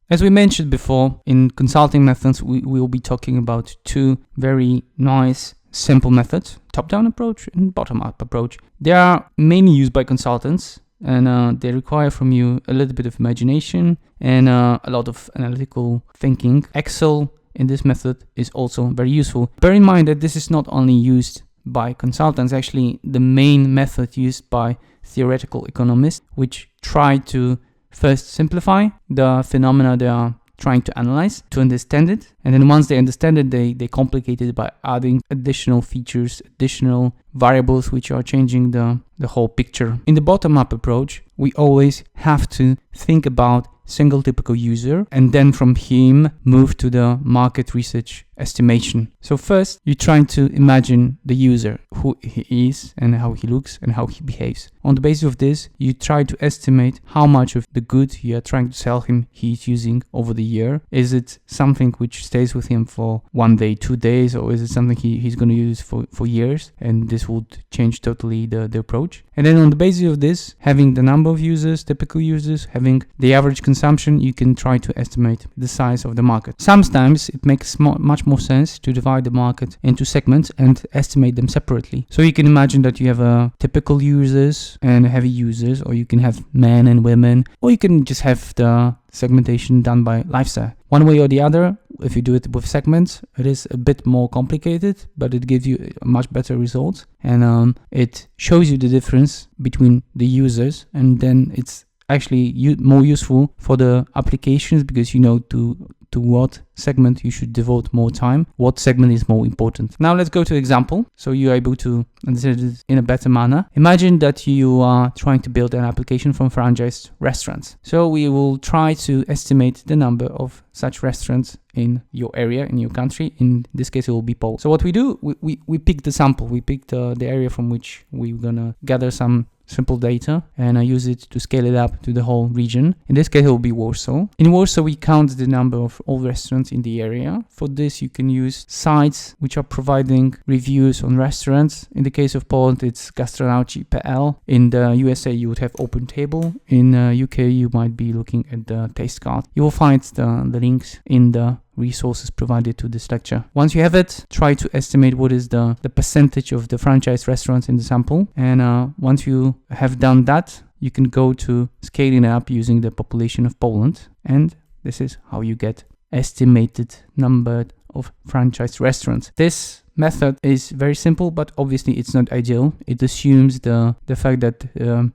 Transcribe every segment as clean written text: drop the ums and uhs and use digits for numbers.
As we mentioned before, in consulting methods, we will be talking about two very nice, simple methods, top-down approach and bottom-up approach. They are mainly used by consultants, and they require from you a little bit of imagination and a lot of analytical thinking. Excel in this method is also very useful. Bear in mind that this is not only used by consultants, actually the main method used by theoretical economists, which try to first simplify the phenomena they are trying to analyze, to understand it, and then once they understand it, they complicate it by adding additional features, additional variables which are changing the whole picture. In the bottom-up approach, we always have to think about single typical user and then from him move to the market research estimation. So first you're trying to imagine the user, who he is and how he looks and how he behaves. On the basis of this, you try to estimate how much of the good you are trying to sell him he's using over the year. Is it something which stays with him for 1 day, 2 days, or is it something he's going to use for years? And this would change totally the approach. And then on the basis of this, having the number of users, typical users, having the average consumption, you can try to estimate the size of the market. Sometimes it makes much more sense to divide the market into segments and estimate them separately. So you can imagine that you have typical users and heavy users, or you can have men and women, or you can just have the segmentation done by lifestyle. One way or the other, if you do it with segments, it is a bit more complicated, but it gives you a much better results, and it shows you the difference between the users, and then it's actually more useful for the applications because you know to what segment you should devote more time, what segment is more important. Now let's go to example so you're able to understand it in a better manner. Imagine that you are trying to build an application from franchised restaurants. So we will try to estimate the number of such restaurants in your area, in your country. In this case, it will be Poland. So what we do, we pick the sample, we pick the area from which we're gonna gather some simple data, and I use it to scale it up to the whole region. In this case, it will be Warsaw. In Warsaw, we count the number of all restaurants in the area. For this, you can use sites which are providing reviews on restaurants. In the case of Poland, it's Gastronauci.pl. In the USA, you would have OpenTable. In UK, you might be looking at the Taste Card. You will find the links in the resources provided to this lecture. Once you have it, try to estimate what is the percentage of the franchise restaurants in the sample. And once you have done that, you can go to scaling up using the population of Poland. And this is how you get estimated number of franchise restaurants. This method is very simple, but obviously it's not ideal. It assumes the fact that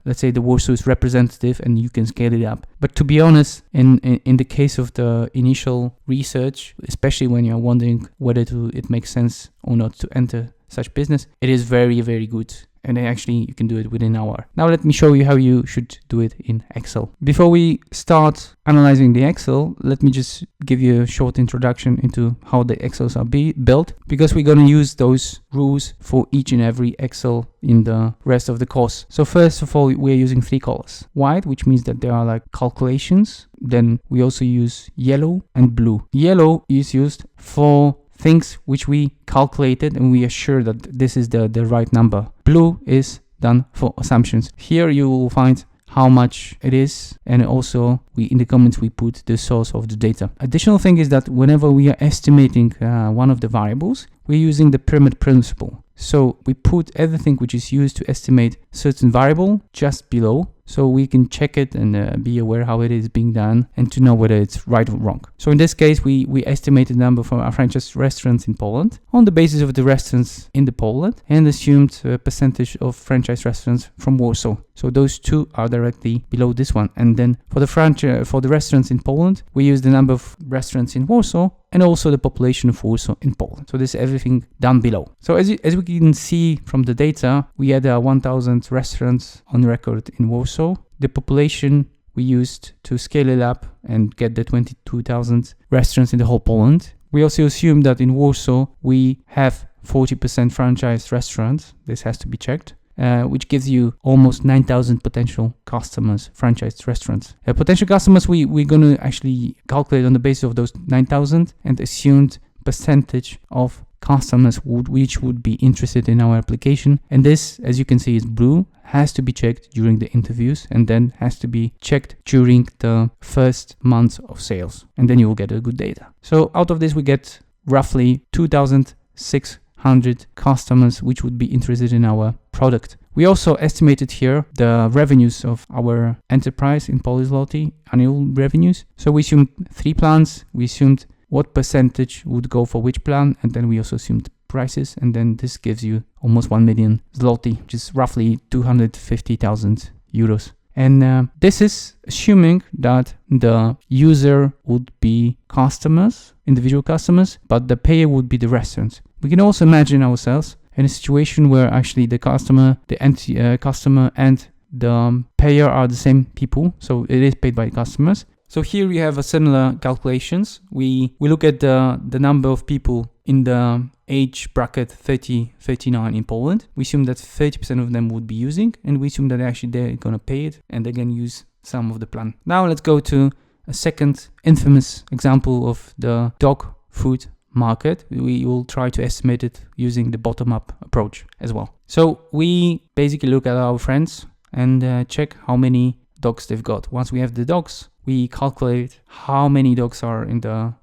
let's say the Warsaw is representative and you can scale it up. But to be honest, in the case of the initial research, especially when you're wondering whether it makes sense or not to enter such business, it is very, very good. And actually you can do it within an hour. Now let me show you how you should do it in Excel. Before we start analyzing the Excel, let me just give you a short introduction into how the Excels are built, because we're going to use those rules for each and every Excel in the rest of the course. So first of all, we're using 3 colors. White, which means that there are like calculations. Then we also use yellow and blue. Yellow is used for things which we calculated and we are sure that this is the right number. Blue is done for assumptions. Here you will find how much it is, and also in the comments we put the source of the data. Additional thing is that whenever we are estimating one of the variables, we're using the pyramid principle. So we put everything which is used to estimate certain variable just below, so we can check it and be aware how it is being done and to know whether it's right or wrong. So in this case, we estimated the number for our franchise restaurants in Poland on the basis of the restaurants in the Poland and assumed a percentage of franchise restaurants from Warsaw. So those two are directly below this one. And then for the restaurants in Poland, we use the number of restaurants in Warsaw and also the population of Warsaw in Poland. So this is everything down below. So as we can see from the data, we had 1,000 restaurants on record in Warsaw. The population we used to scale it up and get the 22,000 restaurants in the whole Poland. We also assume that in Warsaw, we have 40% franchise restaurants. This has to be checked. Which gives you almost 9,000 potential customers, franchised restaurants. Potential customers, we're going to actually calculate on the basis of those 9,000 and assumed percentage of customers which would be interested in our application. And this, as you can see, is blue, has to be checked during the interviews and then has to be checked during the first month of sales. And then you will get a good data. So out of this, we get roughly 2,600 customers which would be interested in our product. We also estimated here the revenues of our enterprise in Polish zloty, annual revenues. So we assumed 3 plans. We assumed what percentage would go for which plan, and then we also assumed prices, and then this gives you almost 1 million zloty, which is roughly 250,000 euros. And this is assuming that the user would be customers, individual customers, but the payer would be the restaurants. We can also imagine ourselves in a situation where actually the customer, customer and the payer are the same people, so it is paid by customers. So here we have a similar calculations. We look at the number of people in the age bracket 30-39 in Poland. We assume that 30% of them would be using, and we assume that actually they're gonna pay it and they're gonna use some of the plan. Now let's go to a second infamous example of the dog food market. We will try to estimate it using the bottom-up approach as well. So we basically look at our friends and check how many dogs they've got. Once we have the dogs, we calculate how many dogs are in the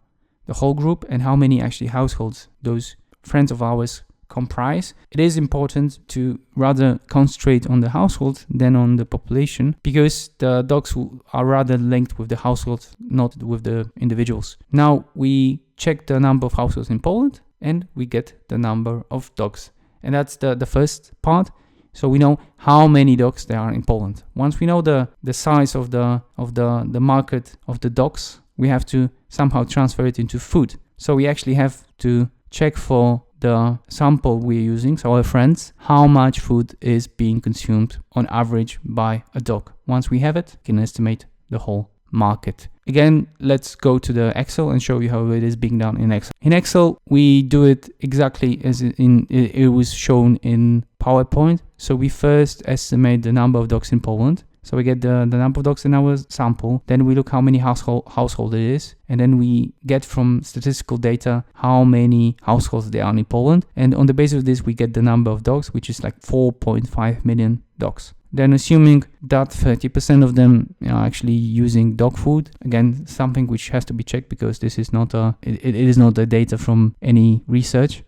whole group and how many actually households those friends of ours comprise. It is important to rather concentrate on the household than on the population, because the dogs are rather linked with the households, not with the individuals. Now we check the number of households in Poland and we get the number of dogs, and that's the first part. So we know how many dogs there are in Poland. Once we know the size of the market of the dogs, we have to somehow transfer it into food. So we actually have to check for the sample we're using, so our friends, how much food is being consumed on average by a dog. Once we have it, we can estimate the whole market. Again, let's go to the Excel and show you how it is being done in Excel. In Excel, we do it exactly as it was shown in PowerPoint. So we first estimate the number of dogs in Poland. So we get the number of dogs in our sample, then we look how many household it is, and then we get from statistical data how many households there are in Poland, and on the basis of this we get the number of dogs, which is like 4.5 million dogs. Then assuming that 30% of them are actually using dog food, again something which has to be checked because this is not it is not the data from any research,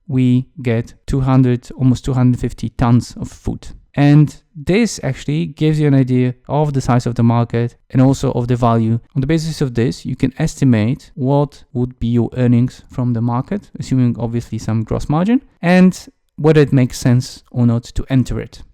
we get almost 250 tons of food. And this actually gives you an idea of the size of the market and also of the value. On the basis of this, you can estimate what would be your earnings from the market, assuming obviously some gross margin, and whether it makes sense or not to enter it.